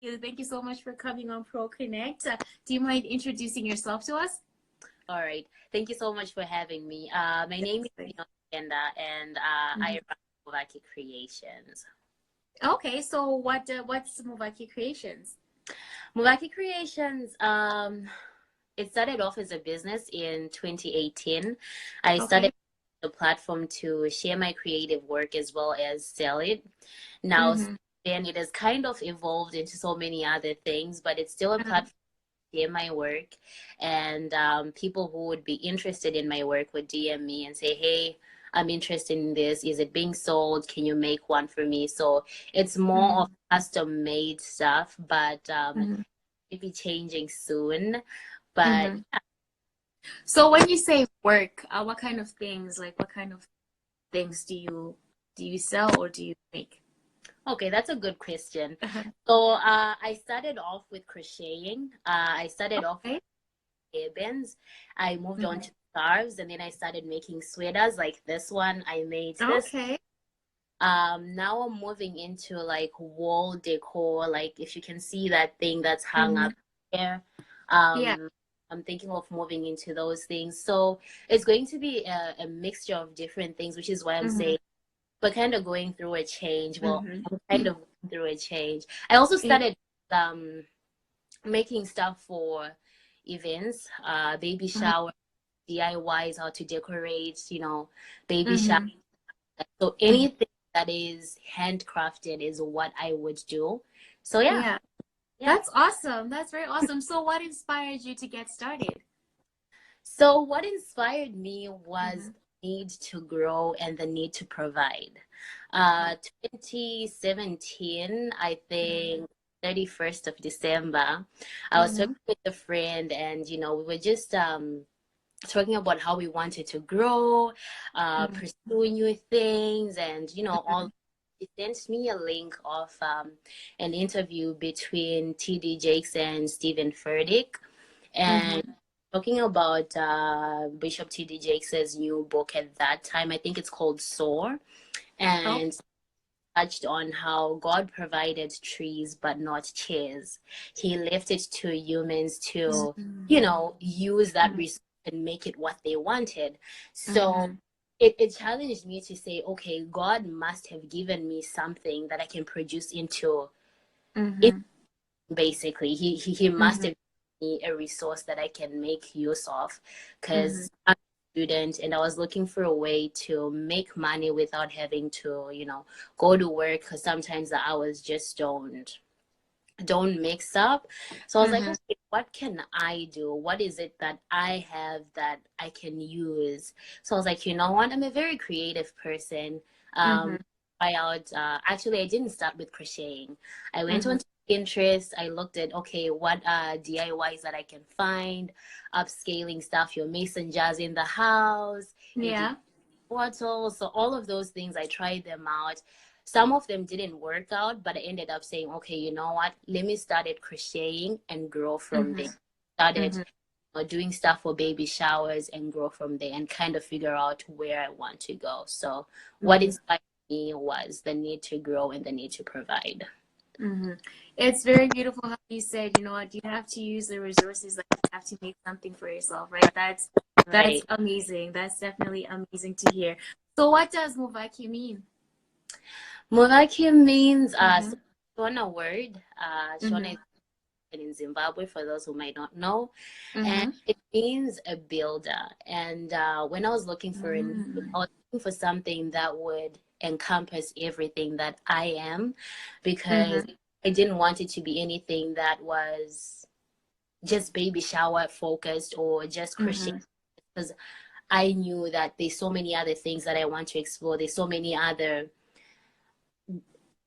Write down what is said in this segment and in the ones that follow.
Thank you so much for coming on ProKonnect. Do you mind introducing yourself to us? All right. Thank you so much for having me. My Yes, name is please. And Mhm. I run Muvaki Creations. Okay, so what's Muvaki Creations? Muvaki Creations, it started off as a business in 2018. I Okay. started the platform to share my creative work as well as sell it. Now, Mm-hmm. then it has kind of evolved into so many other things, but it's still a platform share my work, and people who would be interested in my work would DM me and say, hey, I'm interested in this, is it being sold, can you make one for me? So it's more of Mm-hmm. custom made stuff, but Mm-hmm. it'll be changing soon. But Mm-hmm. So when you say work, what kind of things, like what kind of things do you sell or do you make? okay, that's a good question. Uh-huh. So I started off with crocheting. I started off Okay. hairband. I moved on Mm-hmm. to scarves, and then I started making sweaters like this one. I made this. Okay. Now I'm moving into like wall decor, like if you can see that thing that's hung Mm-hmm. up there. Yeah. Um, I'm thinking of moving into those things. So it's going to be a mixture of different things, which is why I'm Mm-hmm. saying we're kind of going through a change. Well, Mm-hmm. I'm kind of going through a change. I also Yeah. started um making stuff for events, baby shower, DIYs, how to decorate, baby shower. Mm-hmm. So Mm-hmm. anything that is handcrafted is what I would do. So yeah, Yeah. yeah. That's awesome. That's very awesome. So what inspired you to get started? So what inspired me was Mm-hmm. the need to grow and the need to provide. Oh. 2017, I think 31st of December, I was Mm-hmm. talking with a friend, and we were just talking about how we wanted to grow, Mm-hmm. pursue new things, and Mm-hmm. all. He sent me a link of an interview between TD Jakes and Stephen Furtick, and Mm-hmm. talking about Bishop TD Jakes' new book at that time. I think it's called Soar, Oh. and touched on how God provided trees but not chairs. He left it to humans to, Mm-hmm. use that resource and make it what they wanted. So Mm-hmm. it challenged me to say, okay, God must have given me something that I can produce into it. Mm-hmm. Basically, he must Mm-hmm. have given me a resource that I can make use of, Mm-hmm. because student, and I was looking for a way to make money without having to, go to work, because sometimes the hours just don't mix up. So I was like, Mm-hmm. okay, what can I do? What is it that I have that I can use? So I was like, you know what? I'm a very creative person. Mm-hmm. Try out. Actually, I didn't start with crocheting. I went Mm-hmm. on to Pinterest. I looked at, okay, what DIYs that I can find, upscaling stuff, your mason jars in the house, Yeah. portals. So all of those things, I tried them out. Some of them didn't work out, but I ended up saying, okay, you know what? Let me start at crocheting and grow from Mm-hmm. there. Started Mm-hmm. doing stuff for baby showers and grow from there, and kind of figure out where I want to go. So what Mm-hmm. inspired me was the need to grow and the need to provide. Mm-hmm. It's very beautiful how you said, you know what, you have to use the resources, like you have to make something for yourself, right? That's Right. amazing. That's definitely amazing to hear. So what does Muvaki mean? Muvaki means Mm-hmm. Shona word. Mm-hmm. Shona is in Zimbabwe, for those who might not know, and Mm-hmm. it means a builder. And when I was looking for a name, Mm-hmm. I was looking for something that would encompass everything that I am, because Mm-hmm. I didn't want it to be anything that was just baby shower focused or just crochet, Mm-hmm. because I knew that there's so many other things that I want to explore. There's so many other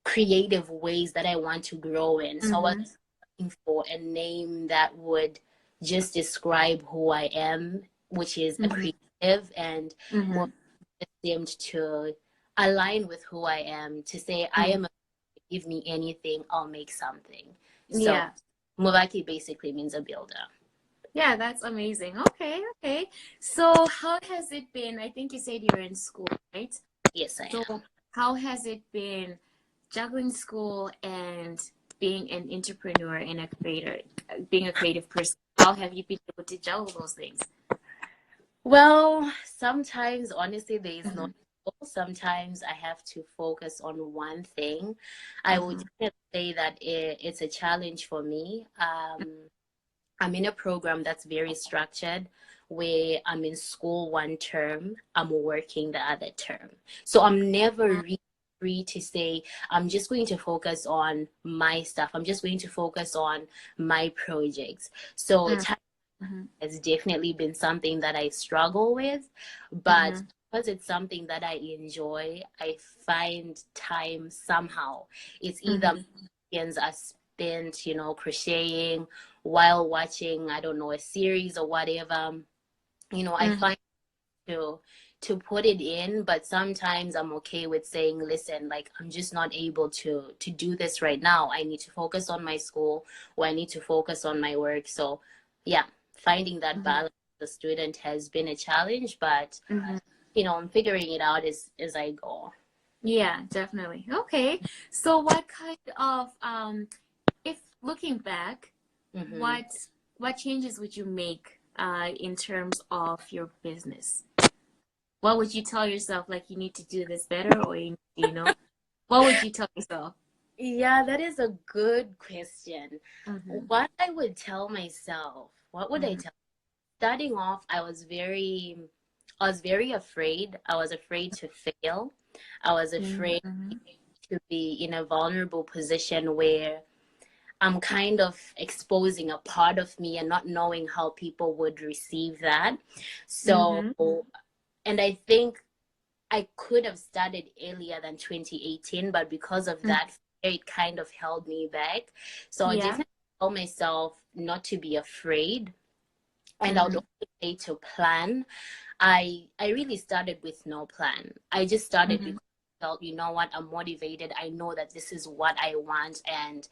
creative ways that I want to grow in. So I was Mm-hmm. looking for a name that would just describe who I am, which is a Mm-hmm. creative, and more Mm-hmm. seemed to align with who I am, to say I Mm-hmm. am a, give me anything, I'll make something. So Yeah. Muvaki basically means a builder. Yeah, that's amazing. Okay, okay. So how has it been? I think you said you're in school, right? Yes, I So am. how has it been juggling school and being an entrepreneur and a creator, being a creative person? How have you been able to juggle those things? Well, sometimes honestly there is no Mm-hmm. sometimes I have to focus on one thing. I would Mm-hmm. definitely say that it's a challenge for me. I'm in a program that's very structured where I'm in school one term, I'm working the other term. So I'm never really free to say, I'm just going to focus on my stuff. I'm just going to focus on my projects. So time Mm-hmm. has definitely been something that I struggle with, but Mm-hmm. because it's something that I enjoy, I find time somehow. It's either Mm-hmm. weekends are spent, crocheting while watching, I don't know, a series or whatever. I Mm-hmm. find to put it in, but sometimes I'm okay with saying, listen, like I'm just not able to do this right now. I need to focus on my school or I need to focus on my work. So yeah, finding that Mm-hmm. balance as a student has been a challenge, but Mm-hmm. I'm figuring it out as I go. Yeah, definitely. Okay. So what kind of if looking back, Hmm. what what changes would you make in terms of your business? What would you tell yourself like you need to do this better or what would you tell yourself? Yeah, that is a good question. Mm-hmm. What I would tell myself, what would I Mm-hmm. tell? Starting off, I was very afraid. I was afraid to fail. I was afraid Mm-hmm. to be in a vulnerable position where I'm kind of exposing a part of me and not knowing how people would receive that. So, Mm-hmm. and I think I could have started earlier than 2018, but because of Mm-hmm. that, it kind of held me back. So I Yeah. definitely tell myself not to be afraid. And I would Mm-hmm. also say to plan. I really started with no plan. I just started Mm-hmm. because I felt, you know what, I'm motivated. I know that this is what I want, and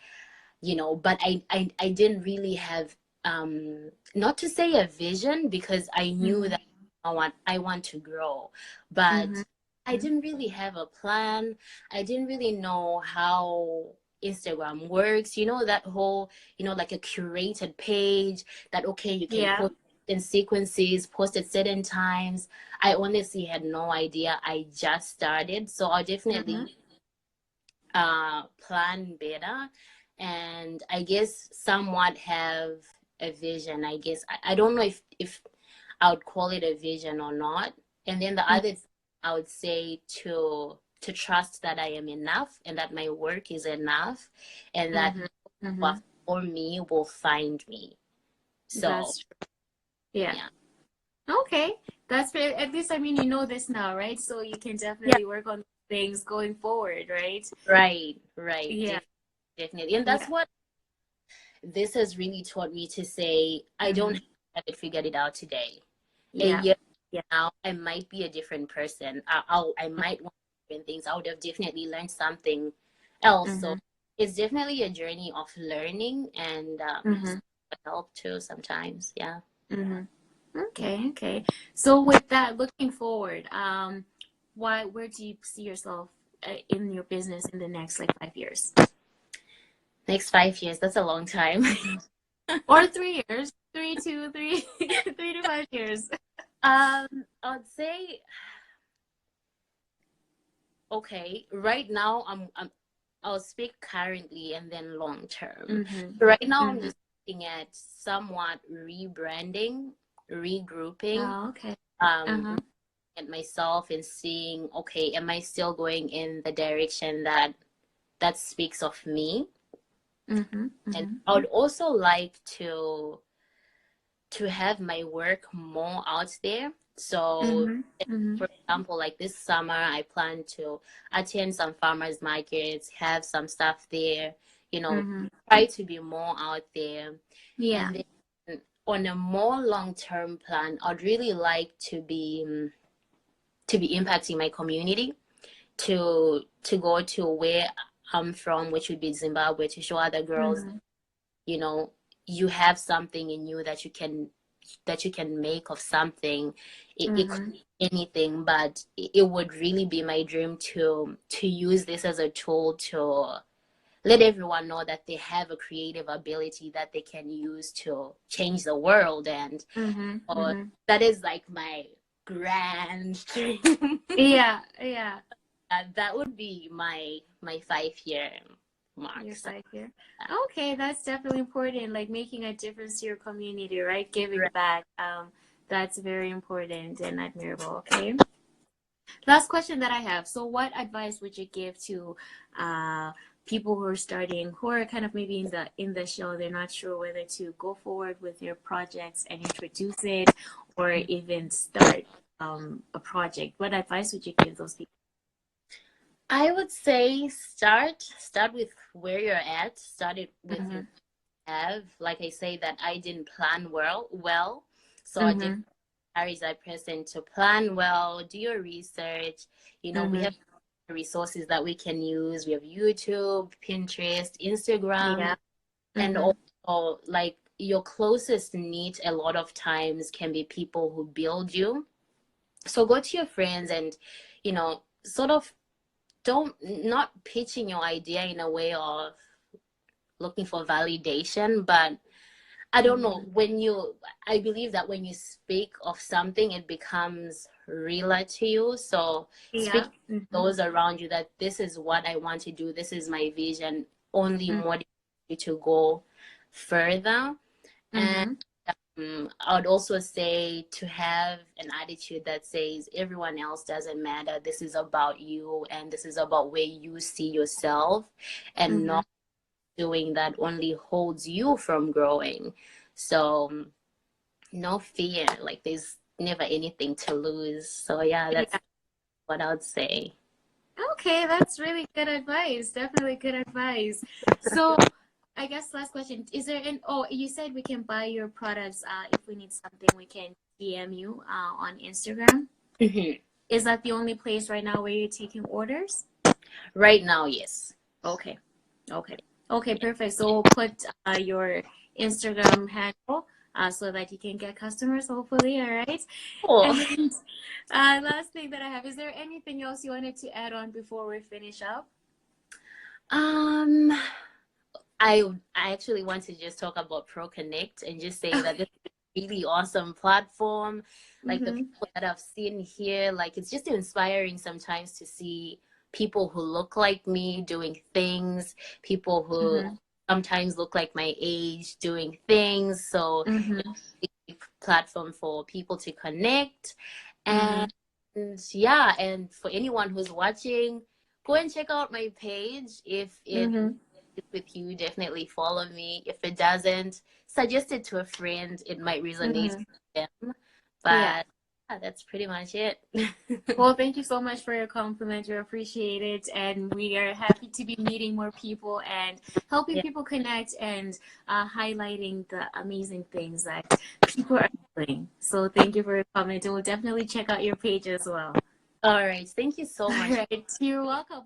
but I didn't really have not to say a vision because I knew Mm-hmm. that I want to grow, Mm-hmm. but I didn't really have a plan. I didn't really know how Instagram works, that whole, like a curated page that okay, you can Yeah. post in sequences, post at certain times. I honestly had no idea. I just started, so I'll Mm-hmm. definitely plan better, and I guess somewhat have a vision. I guess I don't know if I would call it a vision or not. And then the other thing I would say to trust that I am enough and that my work is enough and that Mm-hmm. Mm-hmm. what for me will find me. So That's true. Yeah. yeah. Okay. That's fair. At least I mean you know this now, right? So you can Yeah, definitely work on things going forward, right? right. Yeah. Definitely. And that's Yeah. what this has really taught me to say I don't Mm-hmm. have it figured it out today. A Yeah. year Yeah. now, I might be a different person. I might want different things. I would have definitely learned something else. So Mm-hmm. it's definitely a journey of learning and Mm-hmm. help too sometimes. Yeah. Mm-hmm. Okay, okay. So with that, looking forward, where do you see yourself in your business in the next like 5 years? Next 5 years, that's a long time. Mhm. Or 3 years, 3 to 5 years. I'd say okay. Right now, I'll speak currently and then long term. Mm-hmm. So right now, I'm Mm-hmm. just looking at somewhat rebranding, regrouping. Oh, okay. Um, Uh-huh. at myself and seeing, okay, am I still going in the direction that speaks of me? Mm-hmm. And Mm-hmm. I would also like to have my work more out there. So, Mm-hmm. Mm-hmm. for example, like this summer, I plan to attend some farmers markets, have some stuff there, Mm-hmm. try to be more out there. Yeah. And then on a more long-term plan, I'd really like to be impacting my community, to go to where I'm from, which would be Zimbabwe, to show other girls, Mm-hmm. you know, you have something in you that you can make of something. It could Mm-hmm. be anything, but it would really be my dream to use this as a tool to let everyone know that they have a creative ability that they can use to change the world. And that is like my grand dream. Yeah, yeah. That would be my 5 year mark. Your So, 5 year. Okay, that's definitely important. Like making a difference to your community, right? Giving right. back. That's very important and admirable. Okay. Last question that I have. So, what advice would you give to people who are starting, who are kind of maybe in the show, they're not sure whether to go forward with their projects and introduce it, or even start a project? What advice would you give those people? I would say start with where you're at. Start it with Mm-hmm. your have. Like I say that I didn't plan well. So I did Mm-hmm. carries that person to plan well, do your research. We Mm-hmm. have resources that we can use. We have YouTube, Pinterest, Instagram, Yeah. and Mm-hmm. also like your closest knit a lot of times can be people who build you. So go to your friends and, sort of don't not pitching your idea in a way of looking for validation, but I don't know, Mm-hmm. I believe that when you speak of something, it becomes realer to you. So speak Yeah. to Mm-hmm. those around you that this is what I want to do, this is my vision, only motivate you to go further. And Mm-hmm. I would also say to have an attitude that says everyone else doesn't matter. This is about you, and this is about where you see yourself, and Mm-hmm. not doing that only holds you from growing. So no fear, like there's never anything to lose. So yeah, that's Yeah. what I would say. Okay, that's really good advice. Definitely good advice. So, I guess last question, is there an oh, you said we can buy your products if we need something we can DM you on Instagram. Mhm. Is that the only place right now where you're taking orders? Right now, yes. Okay. Okay. Okay, perfect. So we'll put your Instagram handle so that you can get customers, hopefully. All right. Cool. And last thing that I have, is there anything else you wanted to add on before we finish up? Um, I actually want to just talk about ProKonnect and just say that this is a really awesome platform. Like the Mm-hmm. people that I've seen here, like it's just inspiring sometimes to see people who look like me doing things, people who Mm-hmm. sometimes look like my age doing things. So Mm-hmm. it's a platform for people to connect. Mm-hmm. And yeah, and for anyone who's watching, go and check out my page. If it Mm-hmm. with you, definitely follow me. If it doesn't, suggest it to a friend. It might resonate Mm-hmm. with them. Yeah. But yeah, that's pretty much it. Well, thank you so much for your compliment. We appreciate it. And we are happy to be meeting more people and helping Yeah. people connect and highlighting the amazing things that people are doing. So thank you for your comment. And we'll definitely check out your page as well. All right. Thank you so All much. right. You're welcome.